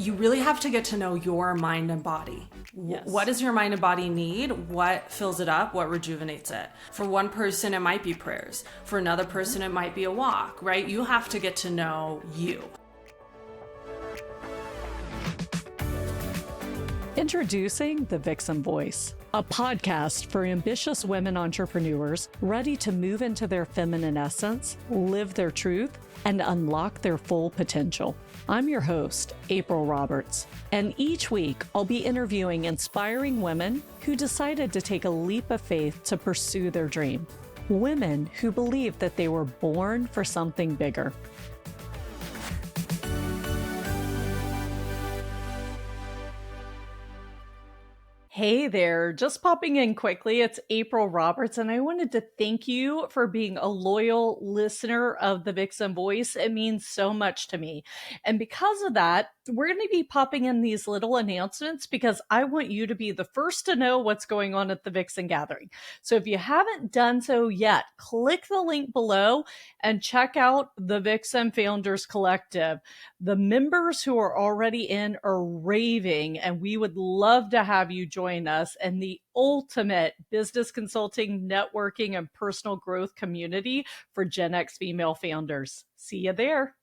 you really have to get to know your mind and body. Yes. What does your mind and body need? What fills it up? What rejuvenates it? For one person, it might be prayers. For another person, it might be a walk, right? You have to get to know you. Introducing The Vixen Voice, a podcast for ambitious women entrepreneurs ready to move into their feminine essence, live their truth, and unlock their full potential. I'm your host, April Roberts, and each week I'll be interviewing inspiring women who decided to take a leap of faith to pursue their dream. Women who believe that they were born for something bigger. Hey there, just popping in quickly. It's April Roberts, and I wanted to thank you for being a loyal listener of the Vixen Voice. It means so much to me. And because of that, we're going to be popping in these little announcements because I want you to be the first to know what's going on at the Vixen Gathering. So if you haven't done so yet, click the link below and check out the Vixen Founders Collective. The members who are already in are raving, and we would love to have you join us in the ultimate business consulting, networking, and personal growth community for Gen X female founders. See you there.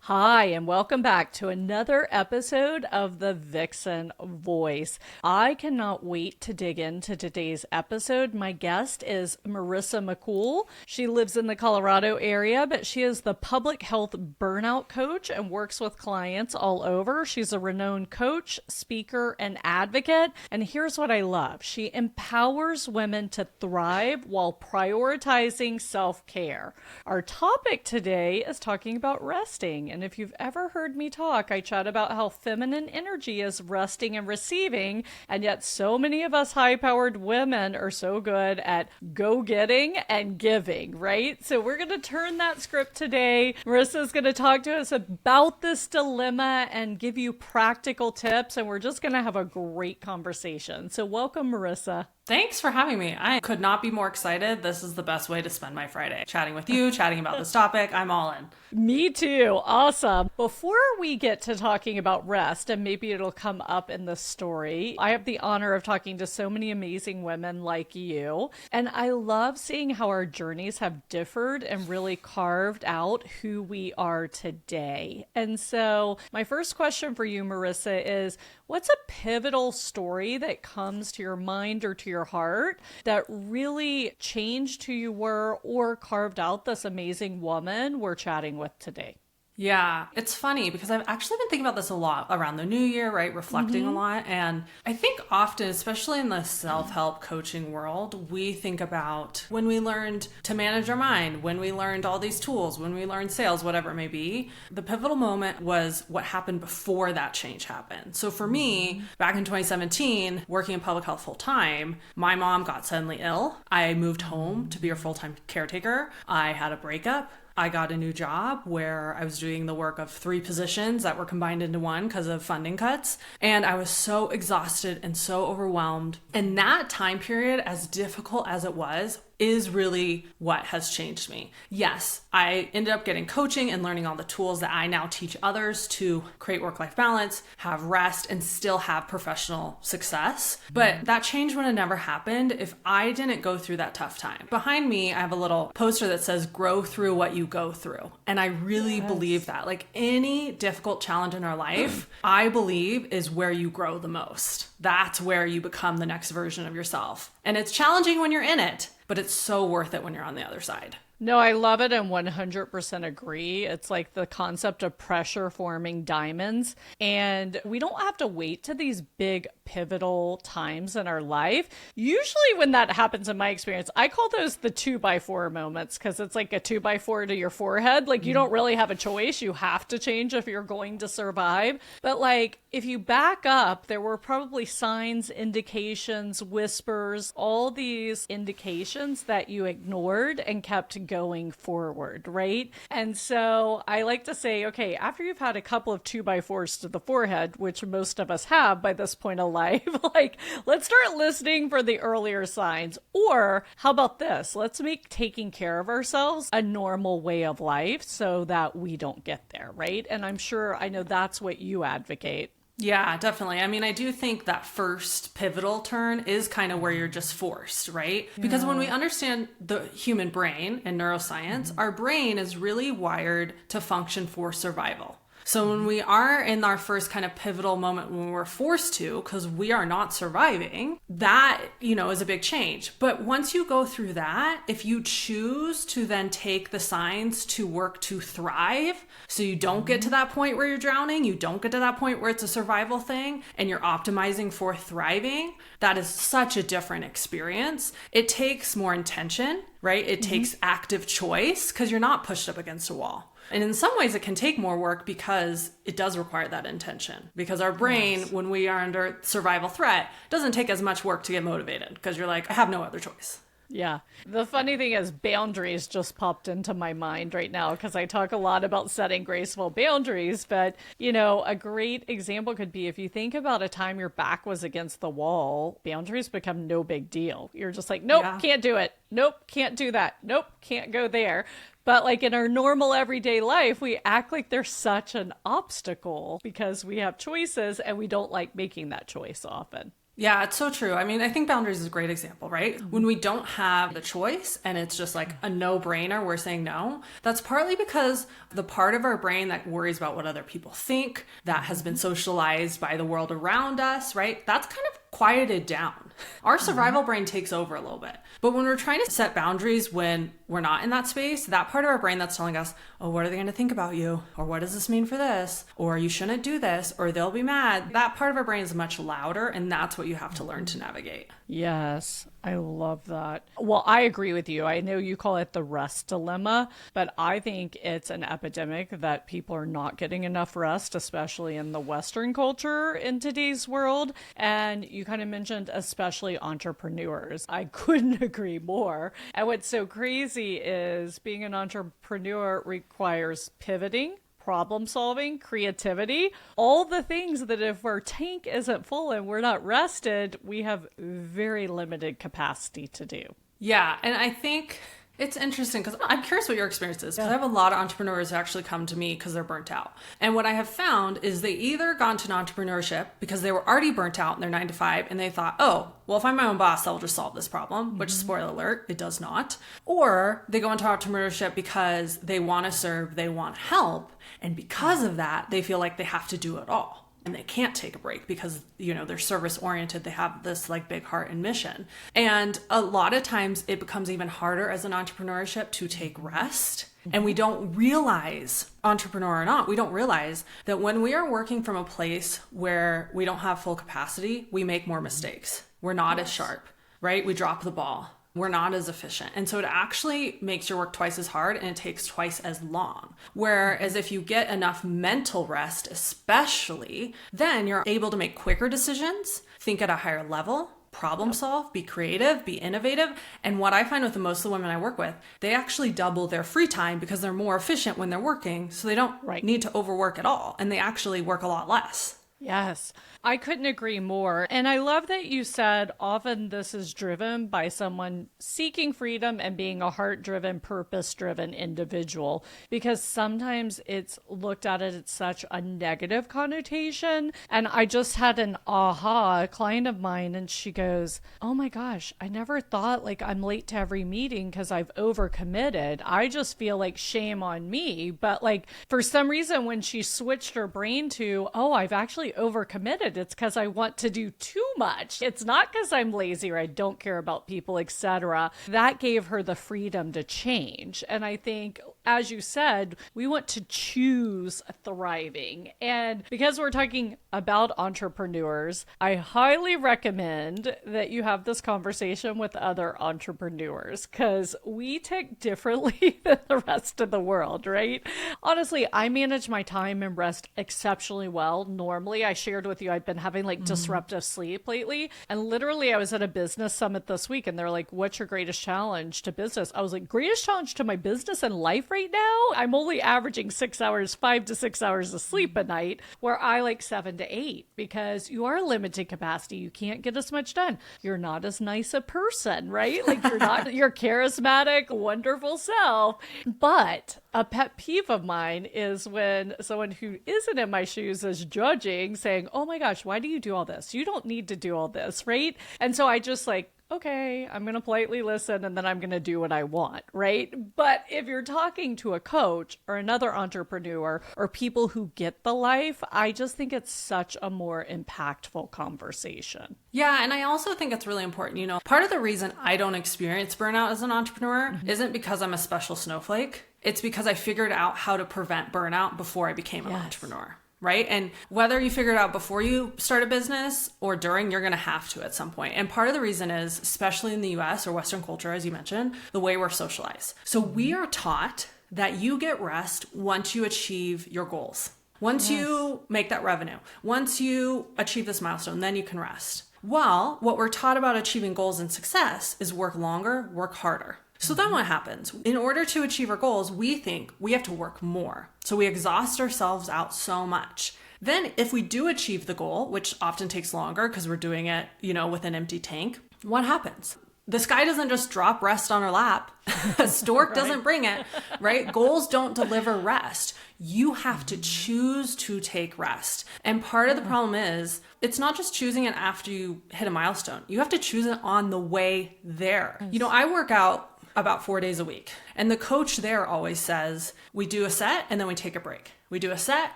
Hi, and welcome back to another episode of the Vixen Voice. I cannot wait to dig into today's episode. My guest is Marissa McKool. She lives in the Colorado area, but she is the public health burnout coach and works with clients all over. She's a renowned coach, speaker, and advocate. And here's what I love. She empowers women to thrive while prioritizing self-care. Our topic today is talking about resting. And if you've ever heard me talk, I chat about how feminine energy is resting and receiving, and yet so many of us high-powered women are so good at go-getting and giving, right? So we're going to turn that script today. Marissa's going to talk to us about this dilemma and give you practical tips, and we're just going to have a great conversation. So welcome, Marissa. Thanks for having me. I could not be more excited. This is the best way to spend my Friday. Chatting with you, chatting about this topic. I'm all in. Me too. Awesome. Before we get to talking about rest, and maybe it'll come up in the story, I have the honor of talking to so many amazing women like you. And I love seeing how our journeys have differed and really carved out who we are today. And so my first question for you, Marissa, is what's a pivotal story that comes to your mind or to your heart that really changed who you were or carved out this amazing woman we're chatting with today? Yeah, it's funny because I've actually been thinking about this a lot around the new year, right? Reflecting a lot. And I think often, especially in the self-help coaching world, we think about when we learned to manage our mind, when we learned all these tools, when we learned sales, whatever it may be. The pivotal moment was what happened before that change happened. So for me, back in 2017, working in public health full time, my mom got suddenly ill. I moved home to be her full-time caretaker. I had a breakup. I got a new job where I was doing the work of 3 positions that were combined into one because of funding cuts. And I was so exhausted and so overwhelmed. And that time period, as difficult as it was, is really what has changed me. Yes, I ended up getting coaching and learning all the tools that I now teach others to create work-life balance, have rest, and still have professional success. But that change would have never happened if I didn't go through that tough time. Behind me, I have a little poster that says, grow through what you go through. And I really believe that. Like any difficult challenge in our life, I believe is where you grow the most. That's where you become the next version of yourself. And it's challenging when you're in it, but it's so worth it when you're on the other side. No, I love it and 100% agree. It's like the concept of pressure forming diamonds. And we don't have to wait to these big pivotal times in our life. Usually when that happens, in my experience, I call those the 2x4 moments because it's like a 2x4 to your forehead. Like you don't really have a choice. You have to change if you're going to survive. But like if you back up, there were probably signs, indications, whispers, all these indications that you ignored and kept going forward, right? And so I like to say, okay, after you've had a couple of 2x4s to the forehead, which most of us have by this point of life, like, let's start listening for the earlier signs. Or how about this? Let's make taking care of ourselves a normal way of life so that we don't get there, right? And I know that's what you advocate. Yeah, definitely. I mean, I do think that first pivotal turn is kind of where you're just forced, right? Yeah. Because when we understand the human brain and neuroscience, our brain is really wired to function for survival. So when we are in our first kind of pivotal moment when we're forced to, because we are not surviving, that, is a big change. But once you go through that, if you choose to then take the signs to work to thrive, so you don't get to that point where you're drowning, you don't get to that point where it's a survival thing, and you're optimizing for thriving, that is such a different experience. It takes more intention, right? It takes active choice because you're not pushed up against a wall. And in some ways, it can take more work because it does require that intention. Because our brain, when we are under survival threat, doesn't take as much work to get motivated because you're like, I have no other choice. Yeah. The funny thing is boundaries just popped into my mind right now because I talk a lot about setting graceful boundaries. But, a great example could be if you think about a time your back was against the wall, boundaries become no big deal. You're just like, nope, can't do it. Nope, can't do that. Nope, can't go there. But like in our normal everyday life, we act like there's such an obstacle because we have choices and we don't like making that choice often. Yeah, it's so true. I mean, I think boundaries is a great example, right? When we don't have the choice and it's just like a no-brainer, we're saying no. That's partly because the part of our brain that worries about what other people think, that has been socialized by the world around us, right? That's kind of quieted down. Our survival brain takes over a little bit. But when we're trying to set boundaries when we're not in that space, that part of our brain that's telling us, oh, what are they going to think about you? Or what does this mean for this? Or you shouldn't do this, or they'll be mad. That part of our brain is much louder, and that's what you have to learn to navigate. Yes, I love that. Well, I agree with you. I know you call it the rest dilemma, but I think it's an epidemic that people are not getting enough rest, especially in the Western culture in today's world. And you kind of mentioned especially entrepreneurs. I couldn't agree more. And what's so crazy is being an entrepreneur requires pivoting, problem solving, creativity, all the things that if our tank isn't full and we're not rested, we have very limited capacity to do. Yeah. And I think it's interesting because I'm curious what your experience is, because I have a lot of entrepreneurs who actually come to me because they're burnt out. And what I have found is they either gone to entrepreneurship because they were already burnt out in their 9 to 5 and they thought, oh, well, if I'm my own boss, I'll just solve this problem, which spoiler alert, it does not. Or they go into entrepreneurship because they want to serve, they want help. And because of that, they feel like they have to do it all. And they can't take a break because, they're service oriented. They have this like big heart and mission. And a lot of times it becomes even harder as an entrepreneurship to take rest. And we don't realize, entrepreneur or not, we don't realize that when we are working from a place where we don't have full capacity, we make more mistakes. We're not as sharp, right? We drop the ball. We're not as efficient. And so it actually makes your work twice as hard and it takes twice as long. Whereas if you get enough mental rest, especially, then you're able to make quicker decisions, think at a higher level, problem solve, be creative, be innovative. And what I find with most of the women I work with, they actually double their free time because they're more efficient when they're working. So they don't need to overwork at all. And they actually work a lot less. Yes, I couldn't agree more. And I love that you said often this is driven by someone seeking freedom and being a heart-driven, purpose-driven individual, because sometimes it's looked at as such a negative connotation. And I just had an aha, a client of mine, and she goes, oh my gosh, I never thought like I'm late to every meeting because I've overcommitted. I just feel like shame on me. But like for some reason, when she switched her brain to, oh, I've actually overcommitted, it's because I want to do too much. It's not because I'm lazy or I don't care about people, etc. That gave her the freedom to change. And I think as you said, we want to choose thriving. And because we're talking about entrepreneurs, I highly recommend that you have this conversation with other entrepreneurs because we tick differently than the rest of the world, right? Honestly, I manage my time and rest exceptionally well. Normally, I shared with you, I've been having like disruptive sleep lately. And literally, I was at a business summit this week and they're like, what's your greatest challenge to business? I was like, greatest challenge to my business and life right now? I'm only averaging 6 hours, 5 to 6 hours of sleep a night, where I like 7 to 8 because you are limited capacity. You can't get as much done. You're not as nice a person, right? Like you're not your charismatic, wonderful self. But a pet peeve of mine is when someone who isn't in my shoes is judging, saying, oh my gosh, why do you do all this? You don't need to do all this, right? And so I just like, okay, I'm going to politely listen and then I'm going to do what I want, right? But if you're talking to a coach or another entrepreneur or people who get the life, I just think it's such a more impactful conversation. Yeah, and I also think it's really important. You know, part of the reason I don't experience burnout as an entrepreneur isn't because I'm a special snowflake. It's because I figured out how to prevent burnout before I became an entrepreneur. Right? And whether you figure it out before you start a business or during, you're going to have to at some point. And part of the reason is, especially in the US or Western culture, as you mentioned, the way we're socialized. So we are taught that you get rest once you achieve your goals. Once you make that revenue, once you achieve this milestone, then you can rest. Well, what we're taught about achieving goals and success is work longer, work harder. So then what happens? In order to achieve our goals, we think we have to work more. So we exhaust ourselves out so much. Then if we do achieve the goal, which often takes longer because we're doing it, with an empty tank, what happens? The sky doesn't just drop rest on our lap. A stork doesn't bring it, right? Goals don't deliver rest. You have to choose to take rest. And part of the problem is it's not just choosing it after you hit a milestone. You have to choose it on the way there. I work out about 4 days a week. And the coach there always says, we do a set and then we take a break. We do a set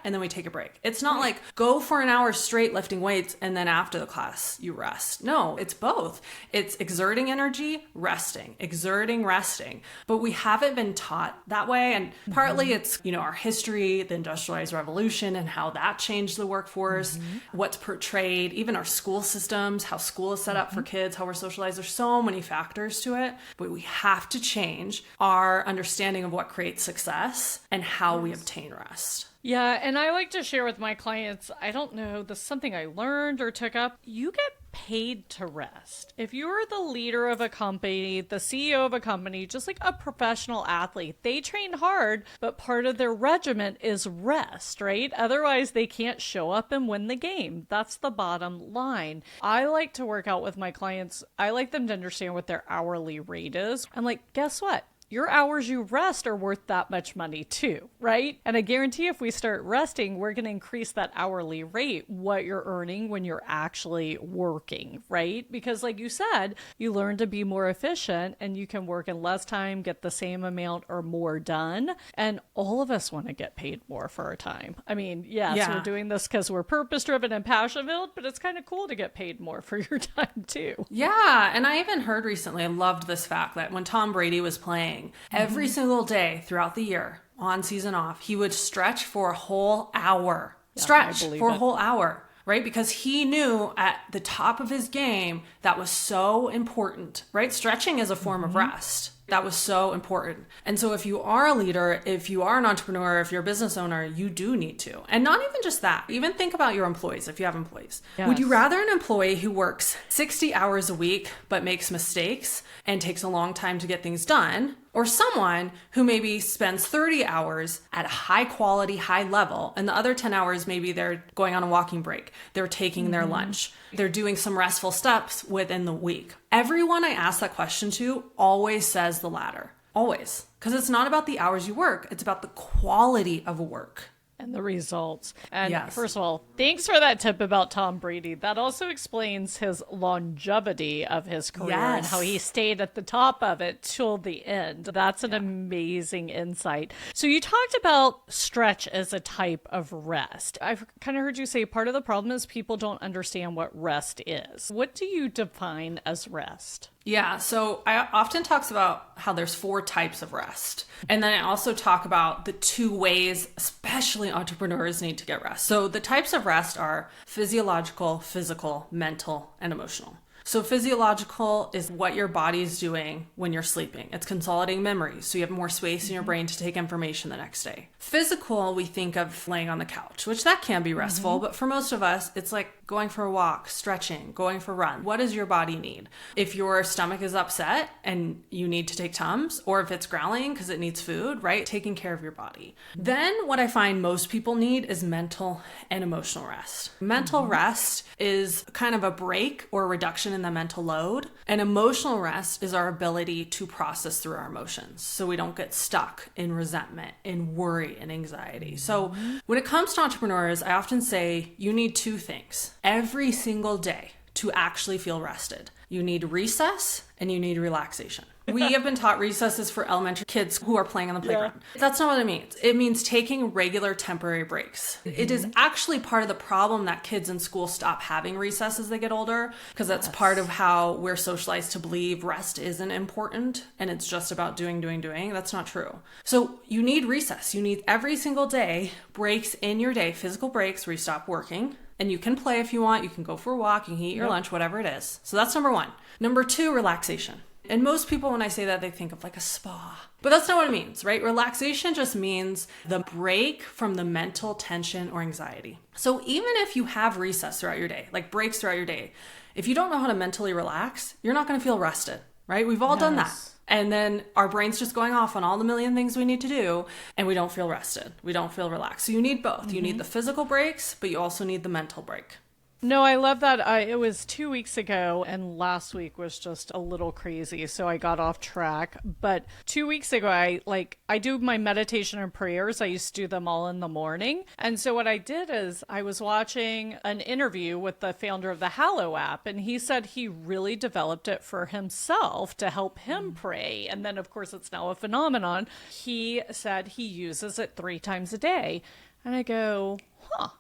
and then we take a break. It's not like go for an hour straight lifting weights and then after the class you rest. No, it's both. It's exerting energy, resting, exerting, resting. But we haven't been taught that way. And partly it's, our history, the industrialized revolution and how that changed the workforce, what's portrayed, even our school systems, how school is set up for kids, how we're socialized. There's so many factors to it, but we have to change our understanding of what creates success and how we obtain rest. Yeah, and I like to share with my clients, I don't know, this is something I learned or took up. You get paid to rest. If you're the leader of a company, the CEO of a company, just like a professional athlete, they train hard, but part of their regiment is rest, right? Otherwise, they can't show up and win the game. That's the bottom line. I like to work out with my clients. I like them to understand what their hourly rate is. I'm like, guess what? Your hours you rest are worth that much money too, right? And I guarantee if we start resting, we're going to increase that hourly rate, what you're earning when you're actually working, right? Because like you said, you learn to be more efficient and you can work in less time, get the same amount or more done. And all of us want to get paid more for our time. I mean, yes, we're doing this because we're purpose-driven and passion-filled, but it's kind of cool to get paid more for your time too. Yeah. And I even heard recently, I loved this fact that when Tom Brady was playing, every single day throughout the year, on season off, he would stretch for a whole hour. Whole hour, right? Because he knew at the top of his game that was so important, right? Stretching is a form of rest. That was so important. And so if you are a leader, if you are an entrepreneur, if you're a business owner, you do need to. And not even just that. Even think about your employees, if you have employees. Yes. Would you rather an employee who works 60 hours a week but makes mistakes and takes a long time to get things done, or someone who maybe spends 30 hours at a high quality, high level, and the other 10 hours, maybe they're going on a walking break, they're taking their lunch, they're doing some restful steps within the week? Everyone I ask that question to always says the latter. Always. Because it's not about the hours you work. It's about the quality of work. And the results. And Yes. first of all, thanks for that tip about Tom Brady. That also explains his longevity of his career and how he stayed at the top of it till the end. That's an amazing insight. So you talked about stretch as a type of rest. I've kind of heard you say part of the problem is people don't understand what rest is. What do you define as rest? Yeah, so I often talks about how there's 4 types of rest. And then I also talk about the 2 ways, especially entrepreneurs need to get rest. So the types of rest are physiological, physical, mental, and emotional. So physiological is what your body is doing when you're sleeping. It's consolidating memories, so you have more space in your brain to take information the next day. Physical, we think of laying on the couch, which that can be restful, but for most of us, it's like going for a walk, stretching, going for a run. What does your body need? If your stomach is upset and you need to take Tums, or if it's growling because it needs food, right? Taking care of your body. Then what I find most people need is mental and emotional rest. Mental rest is kind of a break or a reduction in the mental load. And emotional rest is our ability to process through our emotions so we don't get stuck in resentment, in worry, and anxiety. So when it comes to entrepreneurs, I often say you need 2 things every single day to actually feel rested. You need recess and you need relaxation. We have been taught recess is for elementary kids who are playing on the playground. That's not what it means. It means taking regular temporary breaks. It is actually part of the problem that kids in school stop having recess as they get older, because that's part of how we're socialized to believe rest isn't important and it's just about doing. That's not true. So you need recess. You need every single day breaks in your day, physical breaks where you stop working. And you can play if you want. You can go for a walk. You can eat your lunch, whatever it is. So that's number 1. Number 2, relaxation. And most people, when I say that, they think of like a spa. But that's not what it means, right? Relaxation just means the break from the mental tension or anxiety. So even if you have recess throughout your day, like breaks throughout your day, if you don't know how to mentally relax, you're not going to feel rested, right? We've all done that. And then our brain's just going off on all the million things we need to do, and we don't feel rested. We don't feel relaxed. So you need both. You need the physical breaks, but you also need the mental break. No, I love that. It was 2 weeks ago, and last week was just a little crazy, so I got off track. But 2 weeks ago, I do my meditation and prayers. I used to do them all in the morning. And so what I did is I was watching an interview with the founder of the Hallow app, and he said he really developed it for himself to help him pray. And then, of course, it's now a phenomenon. He said he uses it 3 times a day. And I go,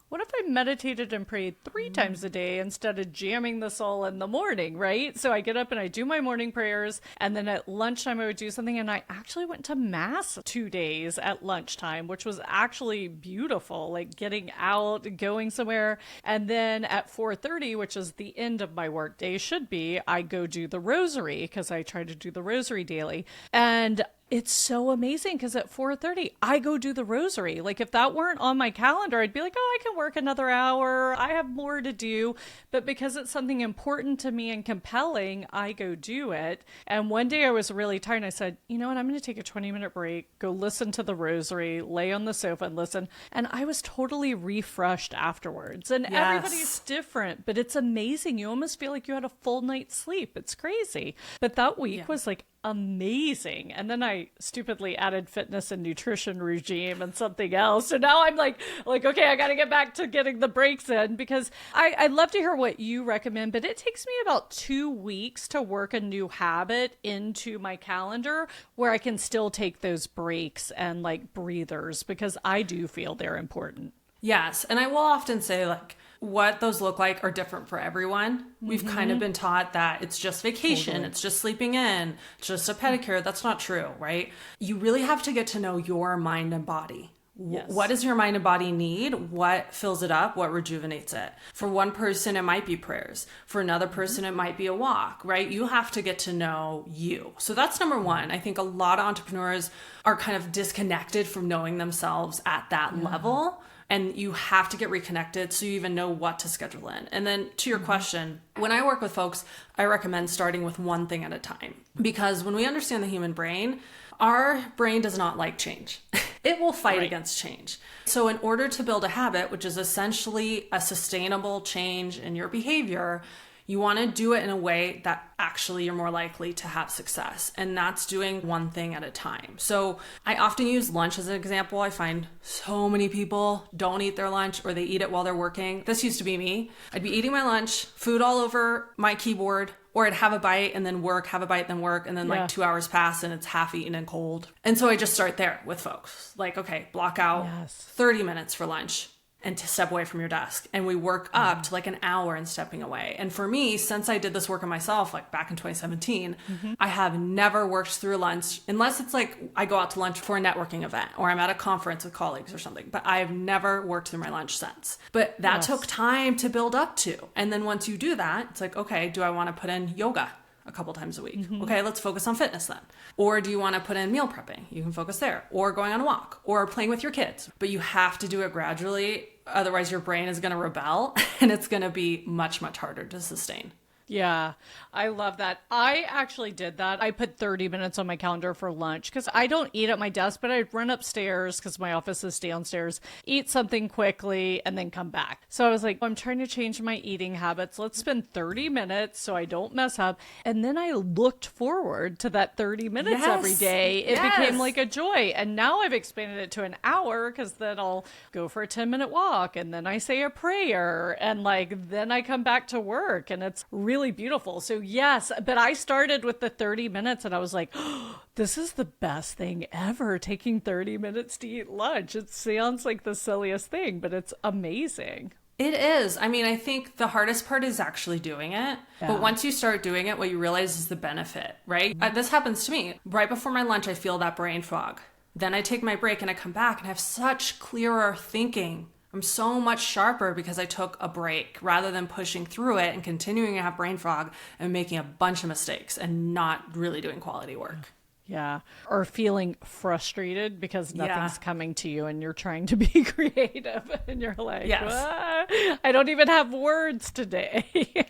what if I meditated and prayed 3 times a day instead of jamming this all in the morning, right? So I get up and I do my morning prayers, and then at lunchtime I would do something, and I actually went to mass 2 days at lunchtime, which was actually beautiful, like getting out, going somewhere. And then at 4:30, which is the end of my work day, should be, I go do the rosary, because I try to do the rosary daily. And it's so amazing because at 4:30, I go do the rosary. Like if that weren't on my calendar, I'd be like, oh, I can work another hour. I have more to do. But because it's something important to me and compelling, I go do it. And one day I was really tired and I said, you know what? I'm going to take a 20-minute break, go listen to the rosary, lay on the sofa and listen. And I was totally refreshed afterwards. And everybody's different, but it's amazing. You almost feel like you had a full night's sleep. It's crazy. But that week was like amazing. And then I stupidly added fitness and nutrition regime and something else. So now I'm like, okay, I got to get back to getting the breaks in, because I'd love to hear what you recommend, but it takes me about 2 weeks to work a new habit into my calendar where I can still take those breaks and like breathers, because I do feel they're important. Yes. And I will often say like, what those look like are different for everyone. We've kind of been taught that it's just vacation, it's just sleeping in, it's just a pedicure. That's not true, right? You really have to get to know your mind and body. What does your mind and body need? What fills it up? What rejuvenates it? For one person, it might be prayers. For another person, it might be a walk, right? You have to get to know you. So that's number 1. I think a lot of entrepreneurs are kind of disconnected from knowing themselves at that level. And you have to get reconnected so you even know what to schedule in. And then to your question, when I work with folks, I recommend starting with one thing at a time. Because when we understand the human brain, our brain does not like change. It will fight against change. So in order to build a habit, which is essentially a sustainable change in your behavior, You want to do it in a way that actually you're more likely to have success. And that's doing one thing at a time. So I often use lunch as an example. I find so many people don't eat their lunch or they eat it while they're working. This used to be me. I'd be eating my lunch, food all over my keyboard, or I'd have a bite and then work, have a bite, then work. And then like 2 hours pass and it's half eaten and cold. And so I just start there with folks. Like, okay, block out 30 minutes for lunch and to step away from your desk. And we work up to like an hour and stepping away. And for me, since I did this work on myself, like back in 2017, I have never worked through lunch unless it's like I go out to lunch for a networking event or I'm at a conference with colleagues or something, but I've never worked through my lunch since. But that took time to build up to. And then once you do that, it's like, okay, do I want to put in yoga a couple times a week? Okay, let's focus on fitness then. Or do you want to put in meal prepping? You can focus there. Or going on a walk or playing with your kids. But you have to do it gradually. Otherwise, your brain is going to rebel and it's going to be much, much harder to sustain. Yeah, I love that. I actually did that. I put 30 minutes on my calendar for lunch because I don't eat at my desk, but I'd run upstairs because my office is downstairs, eat something quickly, and then come back. So I was like, I'm trying to change my eating habits. Let's spend 30 minutes so I don't mess up. And then I looked forward to that 30 minutes every day. It became like a joy. And now I've expanded it to an hour because then I'll go for a 10-minute walk and then I say a prayer and like then I come back to work and it's really beautiful. So yes, but I started with the 30 minutes and I was like, oh, this is the best thing ever, taking 30 minutes to eat lunch. It sounds like the silliest thing, but it's amazing. It is. I mean, I think the hardest part is actually doing it. Yeah. But once you start doing it, what you realize is the benefit, right? This happens to me. Right before my lunch, I feel that brain fog. Then I take my break and I come back and I have such clearer thinking. I'm so much sharper because I took a break rather than pushing through it and continuing to have brain fog and making a bunch of mistakes and not really doing quality work. Yeah. Or feeling frustrated because nothing's coming to you and you're trying to be creative and you're like, I don't even have words today.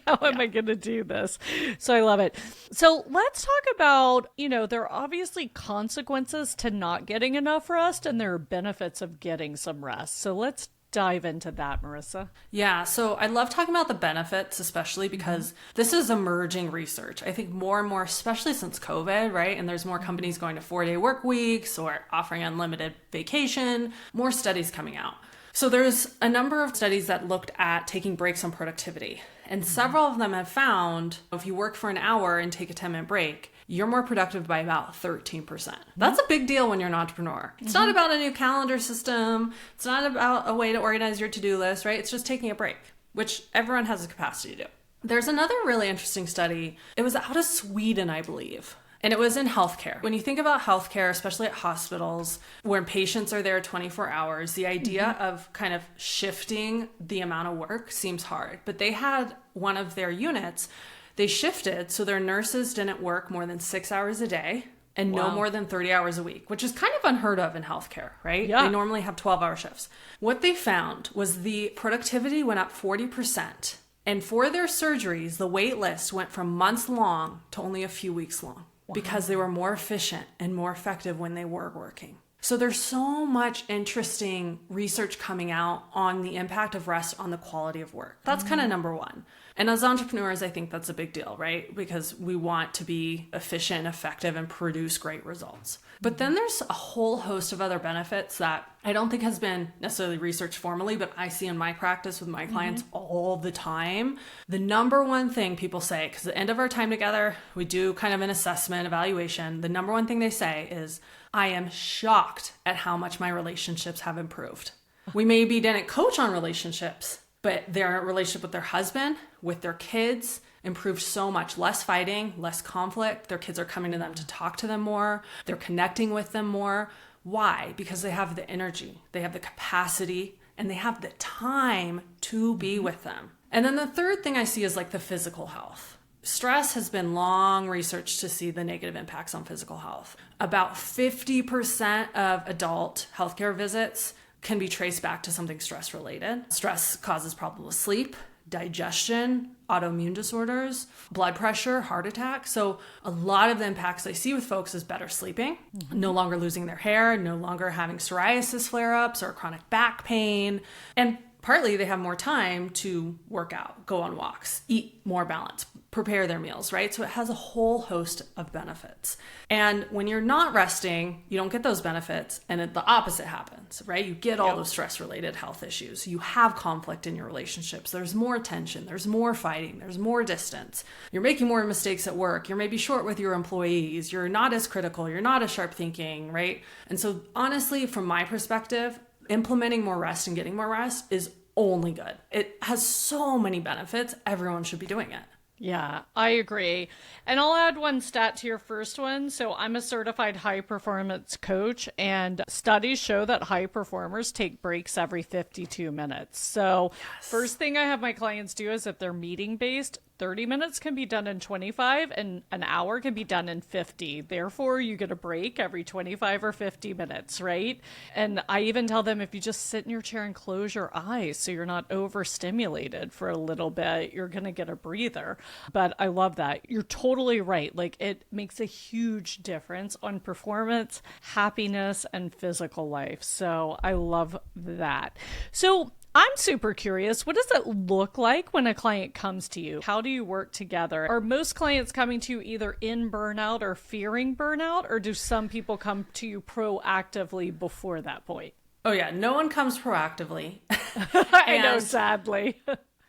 How am I going to do this? So I love it. So let's talk about, there are obviously consequences to not getting enough rest and there are benefits of getting some rest. So let's dive into that, Marissa. Yeah, so I love talking about the benefits, especially because this is emerging research. I think more and more, especially since COVID, right? And there's more companies going to 4-day work weeks or offering unlimited vacation, more studies coming out. So there's a number of studies that looked at taking breaks on productivity. And several of them have found if you work for an hour and take a 10-minute break, you're more productive by about 13%. That's a big deal when you're an entrepreneur. It's not about a new calendar system. It's not about a way to organize your to-do list, right? It's just taking a break, which everyone has the capacity to do. There's another really interesting study. It was out of Sweden, I believe. And it was in healthcare. When you think about healthcare, especially at hospitals, where patients are there 24 hours, the idea of kind of shifting the amount of work seems hard. But they had one of their units, they shifted so their nurses didn't work more than 6 hours a day and no more than 30 hours a week, which is kind of unheard of in healthcare, right? Yeah. They normally have 12-hour shifts. What they found was the productivity went up 40%. And for their surgeries, the wait list went from months long to only a few weeks long. Because they were more efficient and more effective when they were working. So there's so much interesting research coming out on the impact of rest on the quality of work. That's kind of number one. And as entrepreneurs, I think that's a big deal, right? Because we want to be efficient and effective and produce great results. But then there's a whole host of other benefits that I don't think has been necessarily researched formally, but I see in my practice with my clients all the time. The number one thing people say, because at the end of our time together, we do kind of an assessment, evaluation. The number one thing they say is, I am shocked at how much my relationships have improved. We maybe didn't coach on relationships, but their relationship with their husband, with their kids, improved so much. Less fighting, less conflict. Their kids are coming to them to talk to them more. They're connecting with them more. Why? Because they have the energy, they have the capacity, and they have the time to be with them. And then the third thing I see is like the physical health. Stress has been long researched to see the negative impacts on physical health. About 50% of adult healthcare visits can be traced back to something stress related. Stress causes problems with sleep, digestion, autoimmune disorders, blood pressure, heart attack. So a lot of the impacts I see with folks is better sleeping, no longer losing their hair, no longer having psoriasis flare-ups or chronic back pain. And partly they have more time to work out, go on walks, eat more balanced, prepare their meals, right? So it has a whole host of benefits. And when you're not resting, you don't get those benefits, and the opposite happens, right? You get all those stress-related health issues. You have conflict in your relationships. There's more tension. There's more fighting. There's more distance. You're making more mistakes at work. You're maybe short with your employees. You're not as critical. You're not as sharp thinking, right? And so honestly, from my perspective, implementing more rest and getting more rest is only good. It has so many benefits. Everyone should be doing it. Yeah, I agree. And I'll add one stat to your first one. So I'm a certified high performance coach, and studies show that high performers take breaks every 52 minutes. So first thing I have my clients do is if they're meeting based, 30 minutes can be done in 25 and an hour can be done in 50. Therefore, you get a break every 25 or 50 minutes, right? And I even tell them if you just sit in your chair and close your eyes so you're not overstimulated for a little bit, you're going to get a breather. But I love that. You're totally right. Like, it makes a huge difference on performance, happiness, and physical life. So I love that. So I'm super curious. What does it look like when a client comes to you? How do you work together? Are most clients coming to you either in burnout or fearing burnout, or do some people come to you proactively before that point? Oh yeah, no one comes proactively. I know, sadly.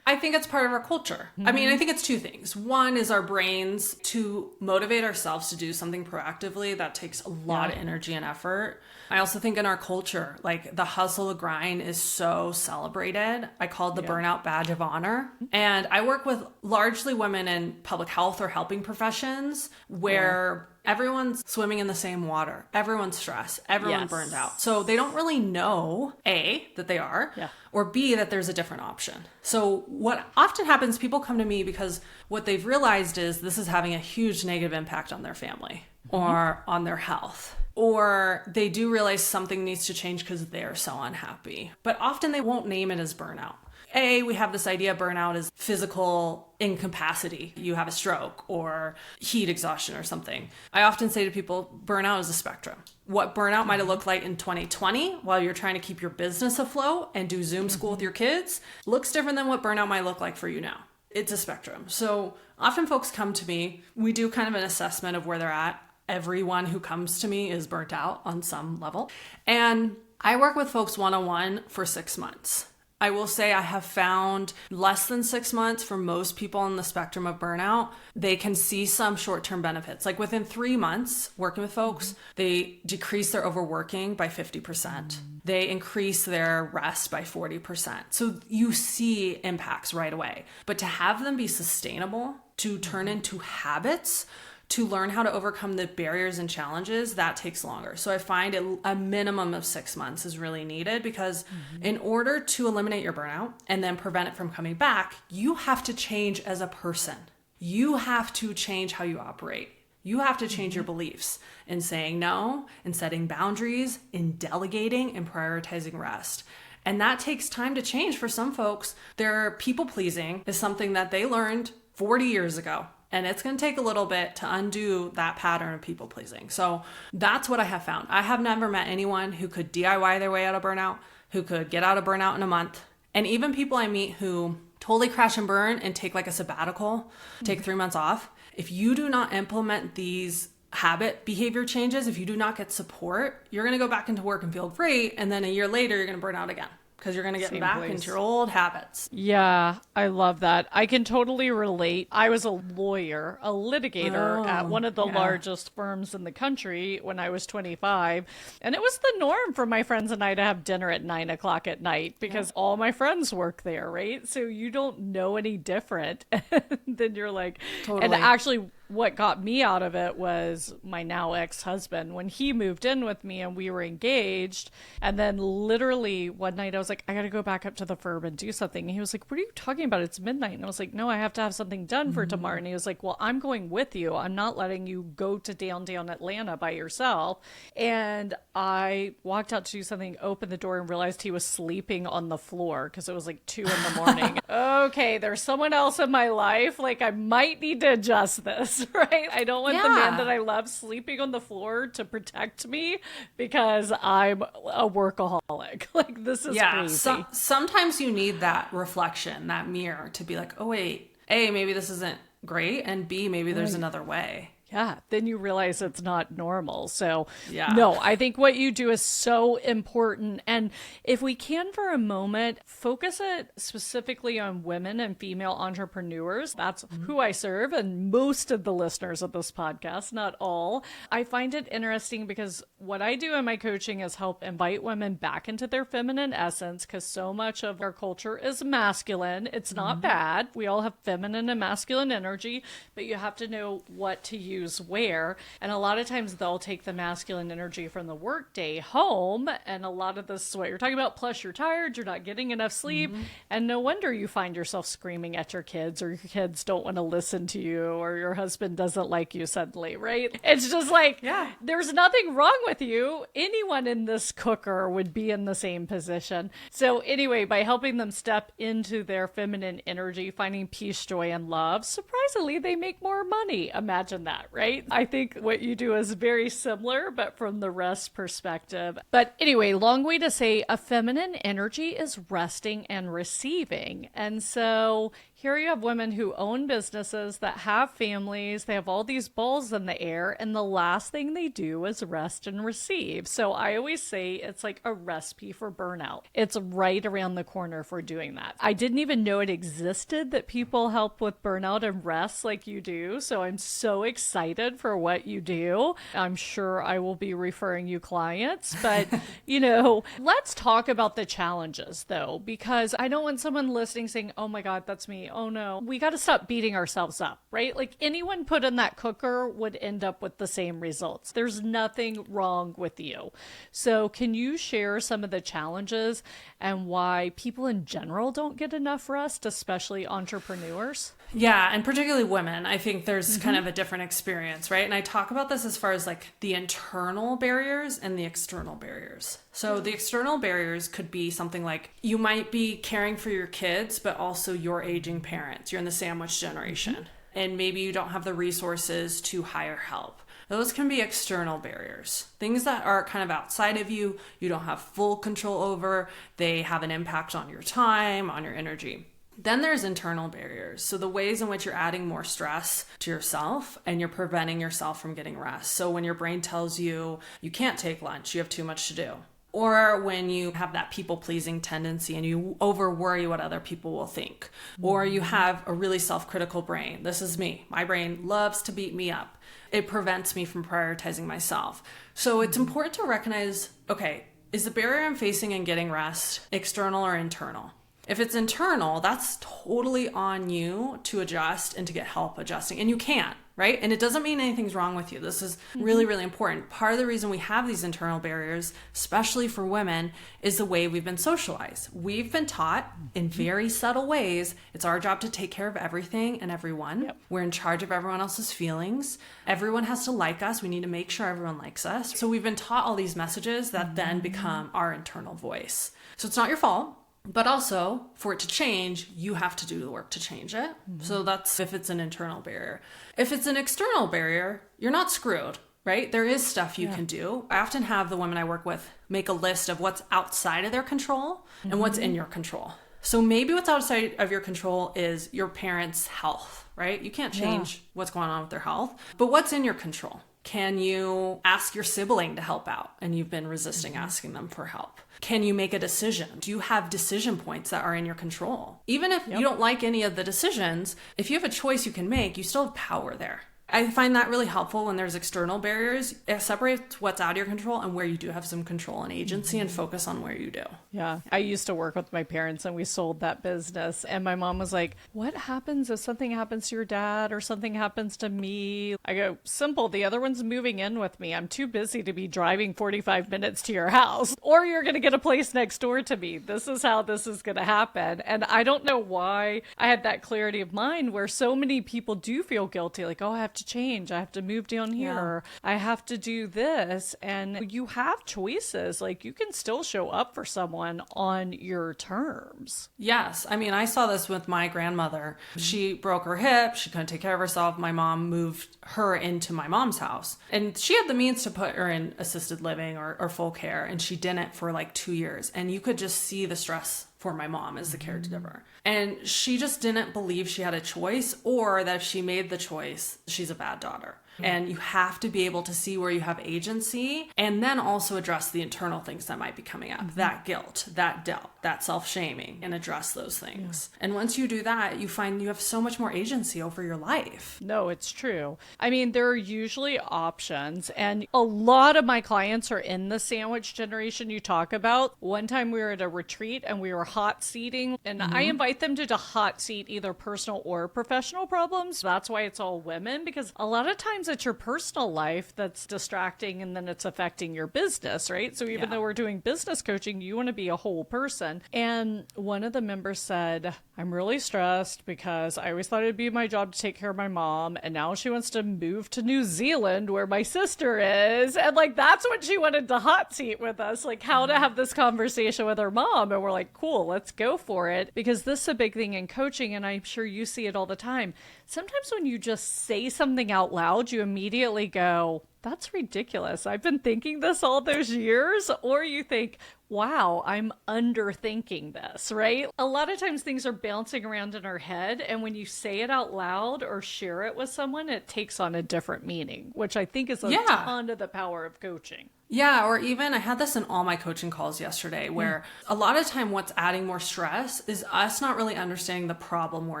I think it's part of our culture. I mean, I think it's two things. One is our brains to motivate ourselves to do something proactively. That takes a lot of energy and effort. I also think in our culture, like the hustle, the grind is so celebrated. I call it the burnout badge of honor. And I work with largely women in public health or helping professions where everyone's swimming in the same water. Everyone's stressed. Everyone burned out. So they don't really know, A, that they are, or B, that there's a different option. So what often happens, people come to me because what they've realized is this is having a huge negative impact on their family or on their health. Or they do realize something needs to change because they're so unhappy. But often they won't name it as burnout. A, we have this idea burnout is physical incapacity. You have a stroke or heat exhaustion or something. I often say to people, burnout is a spectrum. What burnout might have looked like in 2020 while you're trying to keep your business afloat and do Zoom school with your kids looks different than what burnout might look like for you now. It's a spectrum. So often folks come to me, we do kind of an assessment of where they're at. Everyone who comes to me is burnt out on some level. And I work with folks one-on-one for 6 months. I will say I have found less than 6 months for most people on the spectrum of burnout, they can see some short-term benefits. Like within 3 months working with folks, they decrease their overworking by 50%. They increase their rest by 40%. So you see impacts right away. But to have them be sustainable, to turn into habits, to learn how to overcome the barriers and challenges, that takes longer. So I find a minimum of 6 months is really needed because in order to eliminate your burnout and then prevent it from coming back, you have to change as a person. You have to change how you operate. You have to change your beliefs in saying no, in setting boundaries, in delegating, and prioritizing rest. And that takes time to change for some folks. Their people pleasing is something that they learned 40 years ago. And it's going to take a little bit to undo that pattern of people pleasing. So that's what I have found. I have never met anyone who could DIY their way out of burnout, who could get out of burnout in a month. And even people I meet who totally crash and burn and take like a sabbatical, take 3 months off. If you do not implement these habit behavior changes, if you do not get support, you're going to go back into work and feel great. And then a year later, you're going to burn out again. Because you're going to get back into your old habits. Yeah, I love that. I can totally relate. I was a lawyer, a litigator at one of the largest firms in the country when I was 25. And it was the norm for my friends and I to have dinner at 9 o'clock at night because all my friends work there, right? So you don't know any different. And then you're like, and actually what got me out of it was my now ex-husband. When he moved in with me and we were engaged, and then literally one night I was like, I got to go back up to the firm and do something. And he was like, what are you talking about? It's midnight. And I was like, no, I have to have something done for tomorrow. And he was like, well, I'm going with you. I'm not letting you go to downtown Atlanta by yourself. And I walked out to do something, opened the door and realized he was sleeping on the floor because it was like 2 a.m. Okay, there's someone else in my life. Like I might need to adjust this. house, right? I don't want the man that I love sleeping on the floor to protect me because I'm a workaholic. Like, this is crazy. Sometimes you need that reflection, that mirror to be like, oh, wait, A, maybe this isn't great. And B, maybe there's another way. Yeah, then you realize it's not normal. So, no, I think what you do is so important. And if we can for a moment, focus it specifically on women and female entrepreneurs. That's who I serve, and most of the listeners of this podcast, not all. I find it interesting because what I do in my coaching is help invite women back into their feminine essence, because so much of our culture is masculine. It's not bad. We all have feminine and masculine energy, but you have to know what to use where. And a lot of times they'll take the masculine energy from the workday home. And a lot of this is what you're talking about. Plus you're tired, you're not getting enough sleep. And no wonder you find yourself screaming at your kids, or your kids don't want to listen to you, or your husband doesn't like you suddenly, right? It's just like, there's nothing wrong with you. Anyone in this cooker would be in the same position. So anyway, by helping them step into their feminine energy, finding peace, joy, and love, surprisingly, they make more money. Imagine that, right? I think what you do is very similar, but from the rest perspective. But anyway, long way to say a feminine energy is resting and receiving. And so here you have women who own businesses, that have families, they have all these balls in the air, and the last thing they do is rest and receive. So I always say it's like a recipe for burnout. It's right around the corner for doing that. I didn't even know it existed, that people help with burnout and rest like you do. So I'm so excited for what you do. I'm sure I will be referring you clients, but let's talk about the challenges though, because I don't want someone listening saying, oh my God, that's me. Oh no, we got to stop beating ourselves up, right? Like anyone put in that cooker would end up with the same results. There's nothing wrong with you. So can you share some of the challenges and why people in general don't get enough rest, especially entrepreneurs? Yeah, and particularly women. I think there's kind of a different experience, right? And I talk about this as far as like the internal barriers and the external barriers. So the external barriers could be something like you might be caring for your kids, but also your aging parents. You're in the sandwich generation, and maybe you don't have the resources to hire help. Those can be external barriers, things that are kind of outside of you, you don't have full control over. They have an impact on your time, on your energy. Then there's internal barriers. So the ways in which you're adding more stress to yourself and you're preventing yourself from getting rest. So when your brain tells you you can't take lunch, you have too much to do. Or when you have that people-pleasing tendency and you over-worry what other people will think. Or you have a really self-critical brain. This is me. My brain loves to beat me up. It prevents me from prioritizing myself. So it's important to recognize, okay, is the barrier I'm facing in getting rest external or internal? If it's internal, that's totally on you to adjust and to get help adjusting. And you can, right? And it doesn't mean anything's wrong with you. This is really, really important. Part of the reason we have these internal barriers, especially for women, is the way we've been socialized. We've been taught in very subtle ways, it's our job to take care of everything and everyone. Yep. We're in charge of everyone else's feelings. Everyone has to like us. We need to make sure everyone likes us. So we've been taught all these messages that then become our internal voice. So it's not your fault. But also, for it to change, you have to do the work to change it. So that's if it's an internal barrier. If it's an external barrier, you're not screwed, right? There is stuff you can do. I often have the women I work with make a list of what's outside of their control and what's in your control. So maybe what's outside of your control is your parents' health, right? You can't change what's going on with their health. But what's in your control? Can you ask your sibling to help out and you've been resisting asking them for help? Can you make a decision? Do you have decision points that are in your control? Even if you don't like any of the decisions, if you have a choice you can make, you still have power there. I find that really helpful when there's external barriers. It separates what's out of your control and where you do have some control and agency and focus on where you do. Yeah. I used to work with my parents and we sold that business. And my mom was like, what happens if something happens to your dad or something happens to me? I go, simple. The other one's moving in with me. I'm too busy to be driving 45 minutes to your house, or you're going to get a place next door to me. This is how this is going to happen. And I don't know why I had that clarity of mind where so many people do feel guilty. Like, oh, I have to change. I have to move down here. Yeah. I have to do this. And you have choices. Like you can still show up for someone on your terms. Yes. I mean, I saw this with my grandmother. She broke her hip. She couldn't take care of herself. My mom moved her into my mom's house. And she had the means to put her in assisted living or full care. And she didn't for like 2 years. And you could just see the stress for my mom as the caregiver. And she just didn't believe she had a choice, or that if she made the choice, she's a bad daughter. And you have to be able to see where you have agency, and then also address the internal things that might be coming up. That guilt, that doubt, that self-shaming, and address those things. And once you do that, you find you have so much more agency over your life. No, it's true. I mean, there are usually options, and a lot of my clients are in the sandwich generation you talk about. One time we were at a retreat and we were hot seating, and I invite them to hot seat either personal or professional problems. That's why it's all women, because a lot of times it's your personal life that's distracting and then it's affecting your business, right? So even though we're doing business coaching, you want to be a whole person. And one of the members said, I'm really stressed because I always thought it'd be my job to take care of my mom. And now she wants to move to New Zealand where my sister is. And like, that's what she wanted to hot seat with us, like how to have this conversation with her mom. And we're like, cool, let's go for it. Because this is a big thing in coaching. And I'm sure you see it all the time. Sometimes when you just say something out loud, you immediately go, that's ridiculous. I've been thinking this all those years. Or you think, wow, I'm underthinking this, right? A lot of times things are bouncing around in our head. And when you say it out loud or share it with someone, it takes on a different meaning, which I think is a ton of the power of coaching. Yeah, or even I had this in all my coaching calls yesterday, where a lot of time what's adding more stress is us not really understanding the problem we're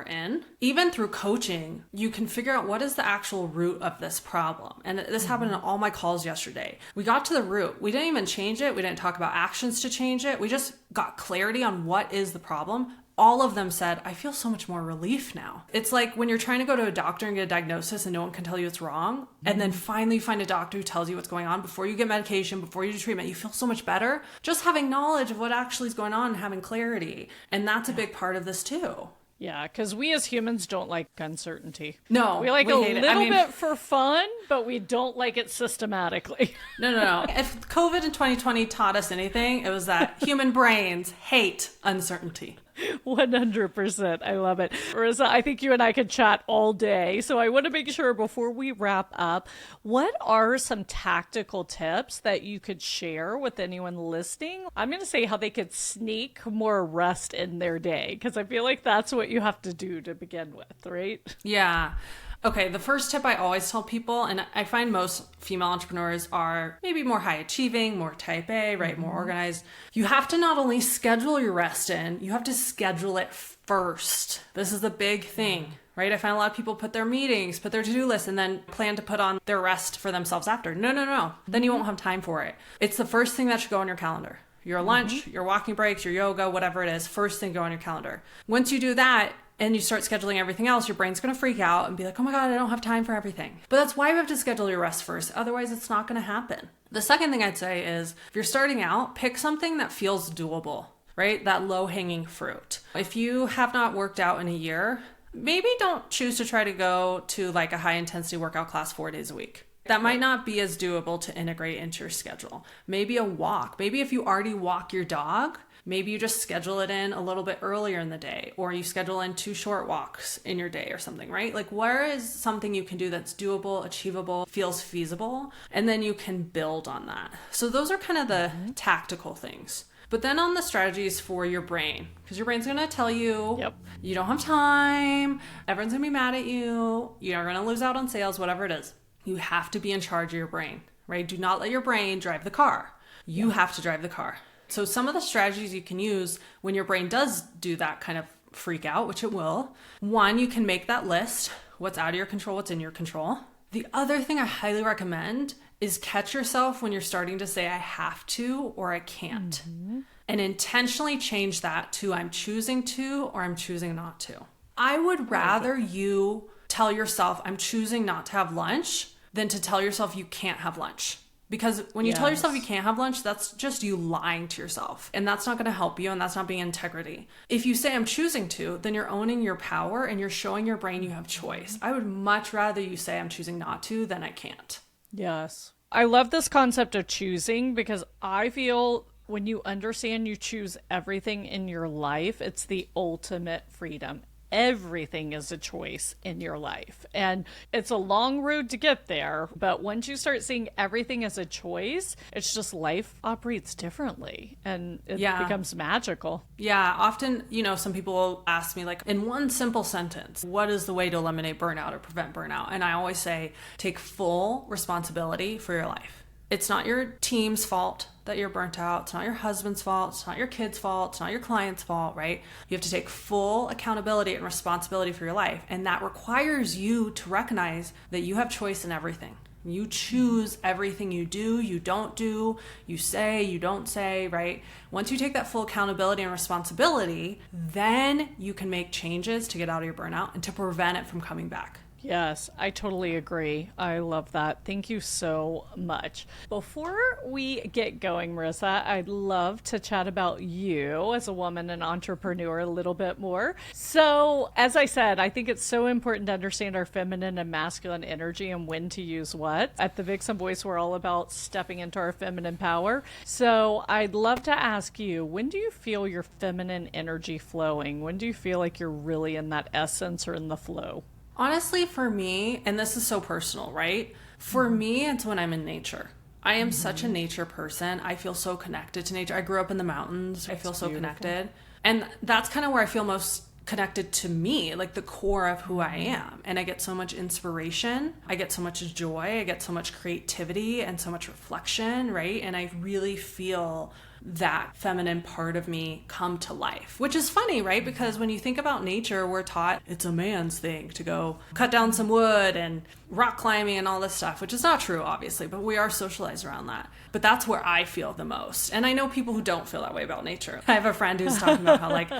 in. Even through coaching, you can figure out what is the actual root of this problem. And this happened in all my calls yesterday. We got to the root. We didn't even change it. We didn't talk about actions to change it. We just got clarity on what is the problem. All of them said, I feel so much more relief now. It's like when you're trying to go to a doctor and get a diagnosis and no one can tell you it's wrong. And then finally you find a doctor who tells you what's going on before you get medication, before you do treatment. You feel so much better just having knowledge of what actually is going on and having clarity. And that's a big part of this too. Yeah, because we as humans don't like uncertainty. No, we like a little bit for fun, but we don't like it systematically. No. If COVID in 2020 taught us anything, it was that human brains hate uncertainty. 100%. I love it. Marissa, I think you and I could chat all day. So I want to make sure before we wrap up, what are some tactical tips that you could share with anyone listening? I'm going to say how they could sneak more rest in their day, because I feel like that's what you have to do to begin with, right? Yeah. Okay, the first tip I always tell people, and I find most female entrepreneurs are maybe more high achieving, more type A, right? More organized. You have to not only schedule your rest in, you have to schedule it first. This is the big thing, right? I find a lot of people put their meetings, put their to-do list, and then plan to put on their rest for themselves after. No. Then you won't have time for it. It's the first thing that should go on your calendar. Your lunch, your walking breaks, your yoga, whatever it is, first thing go on your calendar. Once you do that, and you start scheduling everything else, your brain's going to freak out and be like, oh my God, I don't have time for everything. But that's why you have to schedule your rest first. Otherwise, it's not going to happen. The second thing I'd say is if you're starting out, pick something that feels doable, right? That low-hanging fruit. If you have not worked out in a year, maybe don't choose to try to go to like a high-intensity workout class 4 days a week. That might not be as doable to integrate into your schedule. Maybe a walk. Maybe if you already walk your dog, maybe you just schedule it in a little bit earlier in the day, or you schedule in 2 short walks in your day or something, right? Like where is something you can do that's doable, achievable, feels feasible, and then you can build on that. So those are kind of the tactical things. But then on the strategies for your brain, because your brain's going to tell you, you don't have time, everyone's going to be mad at you, you're going to lose out on sales, whatever it is. You have to be in charge of your brain, right? Do not let your brain drive the car. You have to drive the car. So some of the strategies you can use when your brain does do that kind of freak out, which it will. One, you can make that list. What's out of your control, what's in your control. The other thing I highly recommend is catch yourself when you're starting to say, I have to or I can't. And intentionally change that to I'm choosing to or I'm choosing not to. I would rather you tell yourself I'm choosing not to have lunch than to tell yourself you can't have lunch. Because when you tell yourself you Yes. can't have lunch, that's just you lying to yourself. And that's not going to help you, and that's not being integrity. If you say I'm choosing to, then you're owning your power and you're showing your brain you have choice. I would much rather you say I'm choosing not to than I can't. Yes. I love this concept of choosing because I feel when you understand you choose everything in your life, it's the ultimate freedom. Everything is a choice in your life. And it's a long road to get there. But once you start seeing everything as a choice, it's just life operates differently and it becomes magical. Yeah, often, some people will ask me, like, in one simple sentence, what is the way to eliminate burnout or prevent burnout? And I always say, take full responsibility for your life. It's not your team's fault that you're burnt out. It's not your husband's fault. It's not your kid's fault. It's not your client's fault, right? You have to take full accountability and responsibility for your life. And that requires you to recognize that you have choice in everything. You choose everything you do, you don't do, you say, you don't say, right? Once you take that full accountability and responsibility, then you can make changes to get out of your burnout and to prevent it from coming back. Yes, I totally agree. I love that. Thank you so much. Before we get going, Marissa, I'd love to chat about you as a woman and entrepreneur a little bit more. So, as I said, I think it's so important to understand our feminine and masculine energy and when to use what. At the Vixen Voice, we're all about stepping into our feminine power. So, I'd love to ask you, when do you feel your feminine energy flowing? When do you feel like you're really in that essence or in the flow? Honestly, for me, and this is so personal, right? For me, it's when I'm in nature. I am such a nature person. I feel so connected to nature. I grew up in the mountains. I feel so connected. And that's kind of where I feel most connected to me, like the core of who I am. And I get so much inspiration. I get so much joy. I get so much creativity and so much reflection, right? And I really feel that feminine part of me come to life, which is funny, right? Because when you think about nature, we're taught it's a man's thing to go cut down some wood and rock climbing and all this stuff, which is not true, obviously, but we are socialized around that. But that's where I feel the most. And I know people who don't feel that way about nature. I have a friend who's talking about how, like,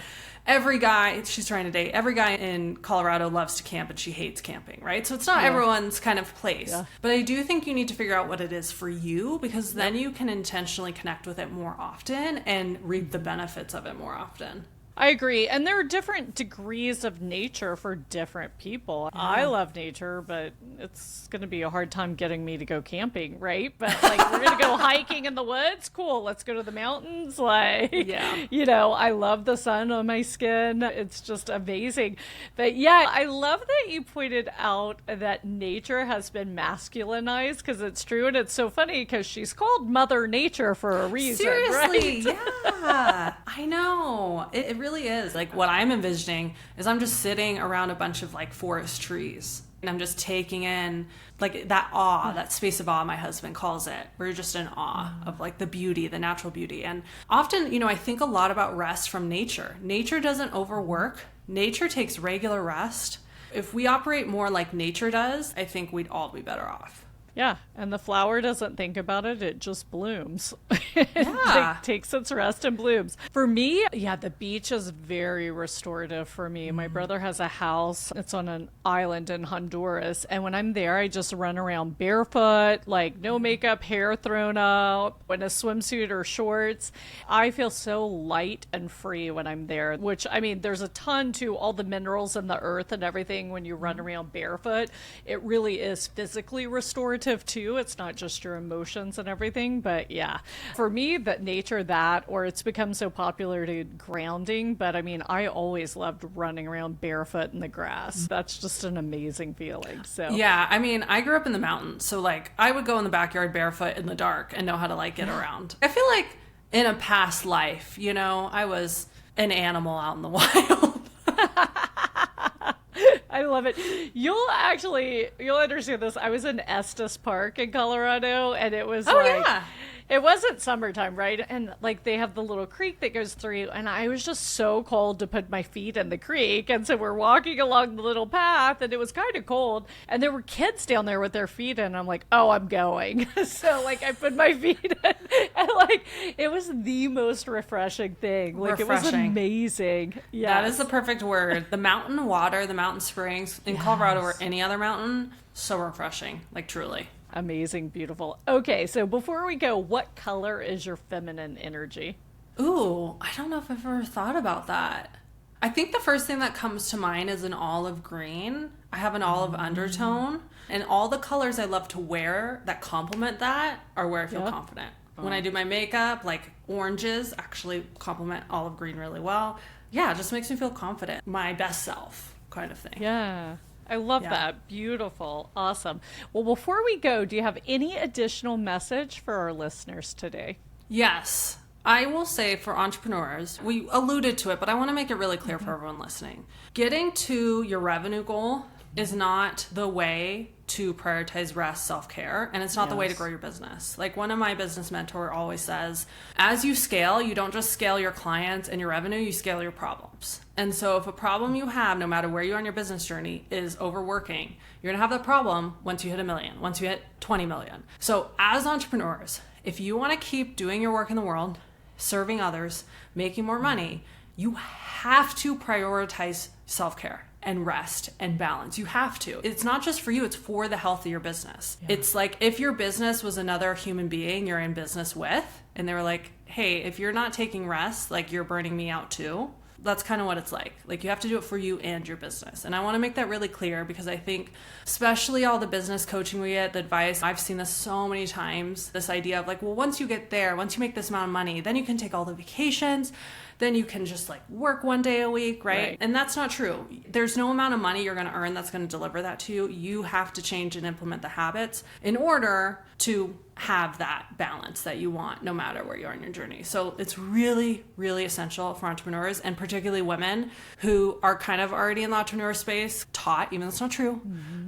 every guy she's trying to date, every guy in Colorado loves to camp and she hates camping, right? So it's not everyone's kind of place. Yeah. But I do think you need to figure out what it is for you, because then you can intentionally connect with it more often and reap the benefits of it more often. I agree. And there are different degrees of nature for different people. Yeah. I love nature, but it's going to be a hard time getting me to go camping, right? But like, we're going to go hiking in the woods. Cool. Let's go to the mountains. Like, I love the sun on my skin. It's just amazing. But yeah, I love that you pointed out that nature has been masculinized, because it's true. And it's so funny because she's called Mother Nature for a reason. Seriously, right? Yeah. I know. It really is. Like, what I'm envisioning is I'm just sitting around a bunch of like forest trees, and I'm just taking in like that awe, that space of awe, my husband calls it. We're just in awe of like the beauty, the natural beauty. And often, I think a lot about rest from nature. Nature doesn't overwork. Nature takes regular rest. If we operate more like nature does, I think we'd all be better off. Yeah, and the flower doesn't think about it, it just blooms. Yeah. It takes its rest and blooms. For me, the beach is very restorative for me. My brother has a house. It's on an island in Honduras. And when I'm there, I just run around barefoot, like no makeup, hair thrown up, in a swimsuit or shorts. I feel so light and free when I'm there, which, I mean, there's a ton to all the minerals in the earth and everything when you run around barefoot. It really is physically restorative too. It's not just your emotions and everything, but yeah, for me, that nature, or it's become so popular to grounding. But I mean, I always loved running around barefoot in the grass. That's just an amazing feeling. So yeah, I mean, I grew up in the mountains, so like I would go in the backyard barefoot in the dark and know how to like get around. I feel like in a past life, I was an animal out in the wild. I love it. You'll understand this. I was in Estes Park in Colorado, and it was it wasn't summertime, right? And like they have the little creek that goes through, and I was just so cold to put my feet in the creek. And so we're walking along the little path, and it was kind of cold, and there were kids down there with their feet in, and I'm like, oh, I'm going. So like I put my feet in, and like it was the most refreshing thing. Like it was amazing. Yeah, that is the perfect word. The mountain water, the mountain springs in Colorado or any other mountain, so refreshing, like truly. Amazing, beautiful. Okay, so before we go, what color is your feminine energy? Ooh, I don't know if I've ever thought about that. I think the first thing that comes to mind is an olive green. I have an olive undertone, and all the colors I love to wear that complement that are where I feel confident. When I do my makeup, like oranges actually complement olive green really well. Yeah, it just makes me feel confident. My best self kind of thing. Yeah. I love that. Beautiful. Awesome. Well, before we go, do you have any additional message for our listeners today? Yes. I will say for entrepreneurs, we alluded to it, but I want to make it really clear for everyone listening. Getting to your revenue goal is not the way to prioritize rest, self-care, and it's not the way to grow your business. Like one of my business mentor always says, as you scale, you don't just scale your clients and your revenue, you scale your problems. And so if a problem you have, no matter where you are on your business journey, is overworking, you're gonna have that problem once you hit 1 million, once you hit 20 million. So as entrepreneurs, if you wanna keep doing your work in the world, serving others, making more money, you have to prioritize self-care and rest and balance. You have to. It's not just for you, it's for the health of your business. Yeah. It's like if your business was another human being you're in business with, and they were like, hey, if you're not taking rest, like you're burning me out too. That's kind of what it's like. Like you have to do it for you and your business. And I want to make that really clear because I think especially all the business coaching we get, the advice, I've seen this so many times, this idea of like, well, once you get there, once you make this amount of money, then you can take all the vacations, then you can just like work 1 day a week, right? And that's not true. There's no amount of money you're going to earn that's going to deliver that to you. You have to change and implement the habits in order to have that balance that you want no matter where you are in your journey. So it's really, really essential for entrepreneurs and particularly women who are kind of already in the entrepreneur space, taught, even though it's not true,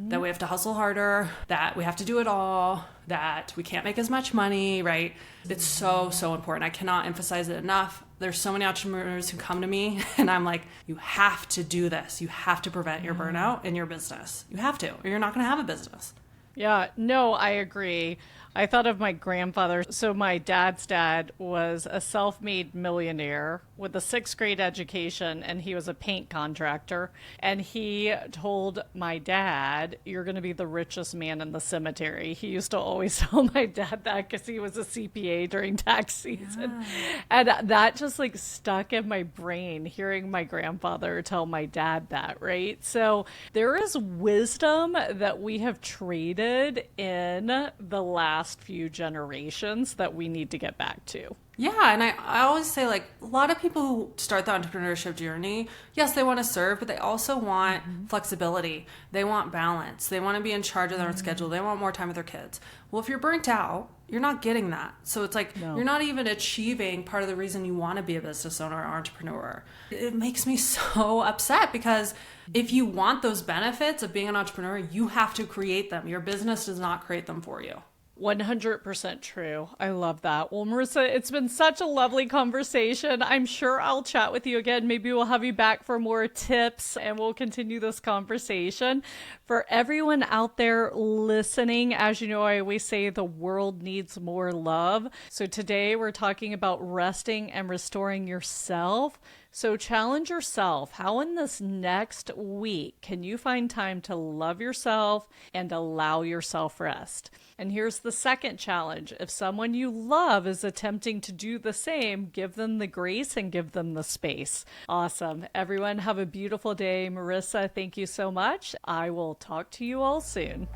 that we have to hustle harder, that we have to do it all, that we can't make as much money, right? It's so, so important. I cannot emphasize it enough. There's so many entrepreneurs who come to me and I'm like, you have to do this. You have to prevent your burnout in your business. You have to, or you're not going to have a business. Yeah, no, I agree. I thought of my grandfather. So my dad's dad was a self-made millionaire with a 6th grade education, and he was a paint contractor. And he told my dad, you're going to be the richest man in the cemetery. He used to always tell my dad that because he was a CPA during tax season. Yeah. And that just like stuck in my brain, hearing my grandfather tell my dad that, right? So there is wisdom that we have traded in the last few generations that we need to get back to. Yeah, and I always say, like, a lot of people who start the entrepreneurship journey, yes, they want to serve, but they also want flexibility. They want balance. They want to be in charge of their own schedule. They want more time with their kids. Well, if you're burnt out, you're not getting that. So it's like you're not even achieving part of the reason you want to be a business owner or entrepreneur. It makes me so upset because if you want those benefits of being an entrepreneur, you have to create them. Your business does not create them for you. 100% true. I love that. Well, Marissa, it's been such a lovely conversation. I'm sure I'll chat with you again. Maybe we'll have you back for more tips and we'll continue this conversation. For everyone out there listening, as you know, I always say the world needs more love. So today we're talking about resting and restoring yourself. So challenge yourself. How in this next week can you find time to love yourself and allow yourself rest? And here's the second challenge. If someone you love is attempting to do the same, give them the grace and give them the space. Awesome. Everyone have a beautiful day. Marissa, thank you so much. I will talk to you all soon.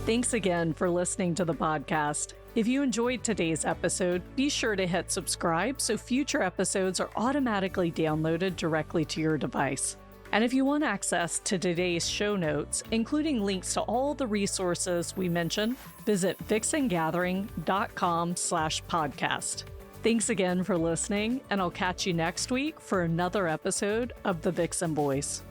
Thanks again for listening to the podcast. If you enjoyed today's episode, be sure to hit subscribe so future episodes are automatically downloaded directly to your device. And if you want access to today's show notes, including links to all the resources we mentioned, visit vixengathering.com/podcast. Thanks again for listening, and I'll catch you next week for another episode of The Vixen Voice.